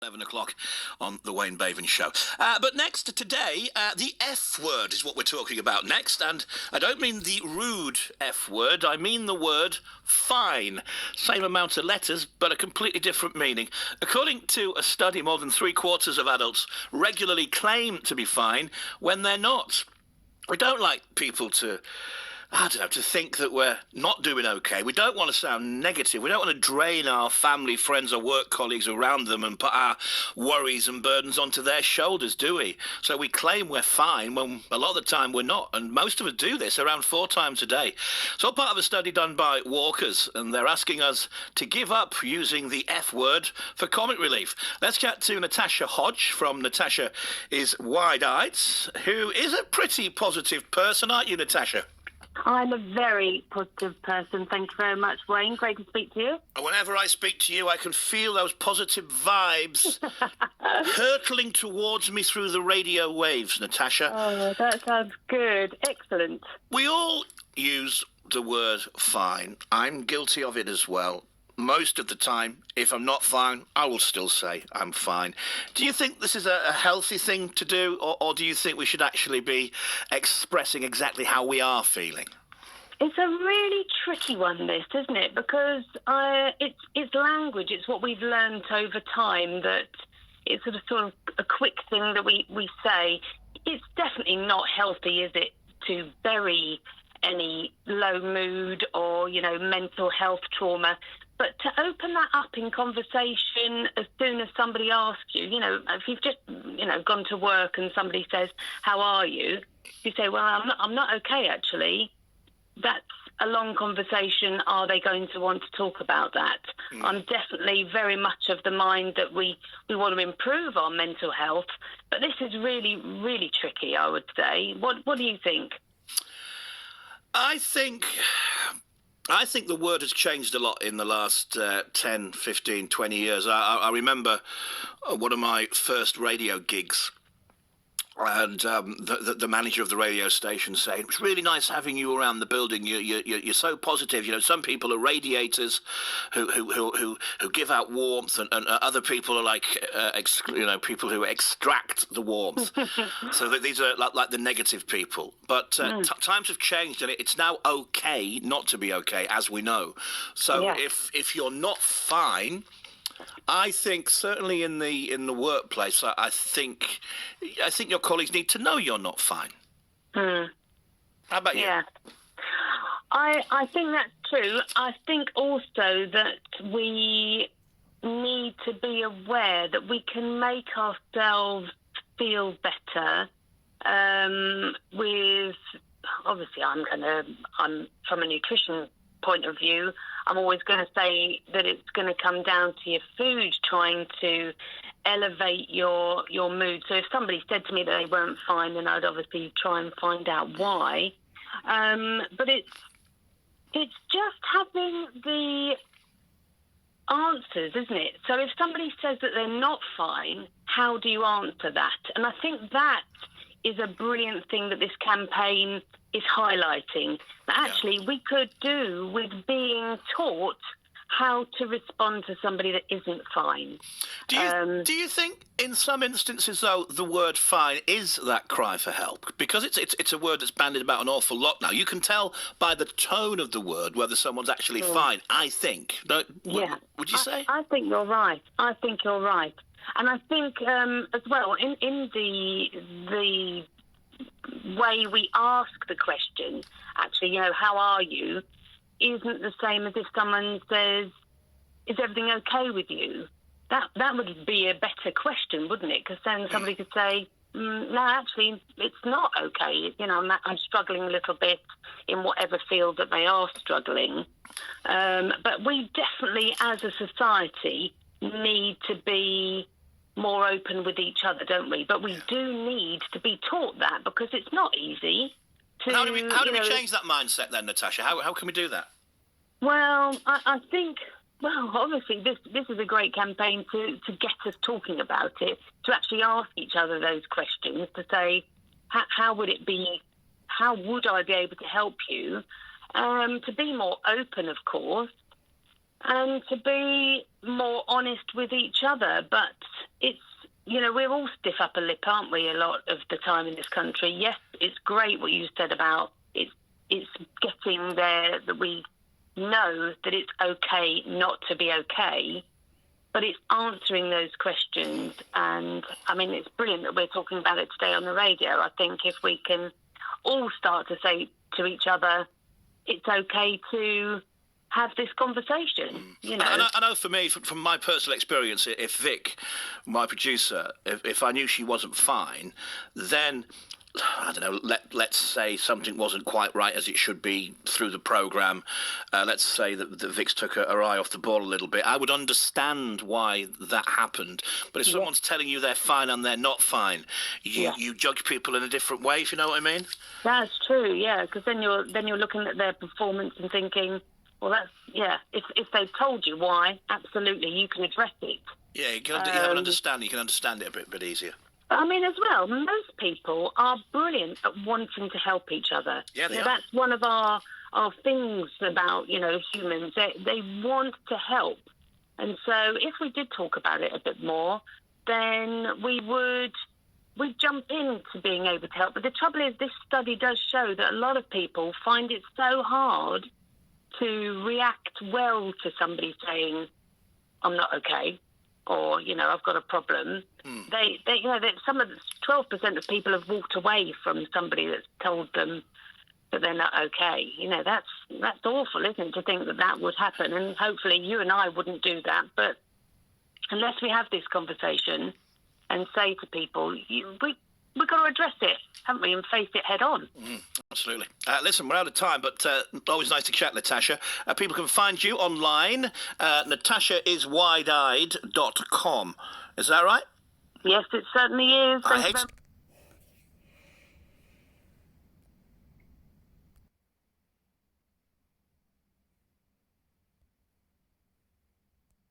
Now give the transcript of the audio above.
11 o'clock on the Wayne Bavin Show. But next today, the F word is what we're talking about next. And I don't mean the rude F word. I mean the word fine. Same amount of letters, but a completely different meaning. According to a study, more than 3/4 of adults regularly claim to be fine when they're not. We don't like people to think that we're not doing okay. We don't want to sound negative. We don't want to drain our family, friends or work colleagues around them and put our worries and burdens onto their shoulders, do we? So we claim we're fine when a lot of the time we're not. And most of us do this around 4 times a day. It's all part of a study done by Walkers, and they're asking us to give up using the F word for comic relief. Let's chat to Natasha Hodge from Natasha is Wide-Eyed, who is a pretty positive person, aren't you, Natasha? I'm a very positive person. Thank you very much, Wayne. Great to speak to you. Whenever I speak to you, I can feel those positive vibes hurtling towards me through the radio waves, Natasha. Oh, that sounds good. Excellent. We all use the word fine. I'm guilty of it as well. Most of the time, if I'm not fine, I will still say I'm fine. Do you think this is a healthy thing to do, or do you think we should actually be expressing exactly how we are feeling? It's a really tricky one, this, isn't it? Because it's language. It's what we've learnt over time, that it's sort of a quick thing that we say. It's definitely not healthy, is it, to bury any low mood or, mental health trauma. But to open that up in conversation as soon as somebody asks you, if you've just, gone to work and somebody says, how are you? You say, well, I'm not okay, actually. That's a long conversation. Are they going to want to talk about that? I'm definitely very much of the mind that we want to improve our mental health. But this is really, really tricky, I would say. What do you think? I think the word has changed a lot in the last 10, 15, 20 years. I remember one of my first radio gigs, and the manager of the radio station saying, "It's really nice having you around the building. You're so positive. Some people are radiators who give out warmth, and other people are like people who extract the warmth. So that these are like the negative people. But times have changed, and it's now okay not to be okay, as we know. So if you're not fine, I think certainly in the workplace, I think your colleagues need to know you're not fine. How about you? Yeah, I think that's true. I think also that we need to be aware that we can make ourselves feel better. With obviously, I'm from a nutrition point of view, I'm always going to say that it's going to come down to your food trying to elevate your mood. So if somebody said to me that they weren't fine, then I'd obviously try and find out why. But it's just having the answers, isn't it? So if somebody says that they're not fine, how do you answer that? And I think that is a brilliant thing that this campaign is highlighting. That actually we could do with being taught how to respond to somebody that isn't fine. Do you think in some instances, though, the word fine is that cry for help? Because it's a word that's bandied about an awful lot now. You can tell by the tone of the word whether someone's actually fine, I think. Would you say? I think you're right. And I think as well, in the way we ask the question, actually, how are you, isn't the same as if someone says, is everything okay with you? That would be a better question, wouldn't it? Because then somebody could say, no, actually, it's not okay. I'm struggling a little bit in whatever field that they are struggling. But we definitely, as a society, need to be more open with each other, don't we? But we do need to be taught that, because it's not easy. How do we change that mindset then, Natasha? How can we do that? Well, I think, obviously this is a great campaign to get us talking about it, to actually ask each other those questions, to say, how would it be, how would I be able to help you? To be more open, of course, and to be more honest with each other. But it's, we're all stiff upper lip, aren't we, a lot of the time in this country? Yes, it's great what you said about it's getting there, that we know that it's okay not to be okay, but it's answering those questions. And, I mean, it's brilliant that we're talking about it today on the radio. I think if we can all start to say to each other, it's okay to have this conversation, I know for me, from my personal experience, if Vic, my producer, if I knew she wasn't fine, then, I don't know, let's say something wasn't quite right as it should be through the programme. Let's say that Vic's took her eye off the ball a little bit. I would understand why that happened. But if someone's telling you they're fine and they're not fine, you judge people in a different way, if you know what I mean? That's true, yeah, because then you're looking at their performance and thinking, well, if they've told you why, absolutely, you can address it. Yeah, you have an understanding. You can understand it a bit easier. I mean, as well, most people are brilliant at wanting to help each other. Yeah, they are. That's one of our things about, humans. They want to help. And so if we did talk about it a bit more, then we'd jump into being able to help. But the trouble is, this study does show that a lot of people find it so hard to react well to somebody saying, I'm not okay, or, I've got a problem. Some of the 12% of people have walked away from somebody that's told them that they're not okay. That's awful, isn't it, to think that would happen? And hopefully you and I wouldn't do that. But unless we have this conversation and say to people, we've got to address it, haven't we, and face it head on. Absolutely. Listen, we're out of time, but always nice to chat, Natasha. People can find you online, natashaiswideeyed.com. Is that right? Yes, it certainly is. Thank you very much.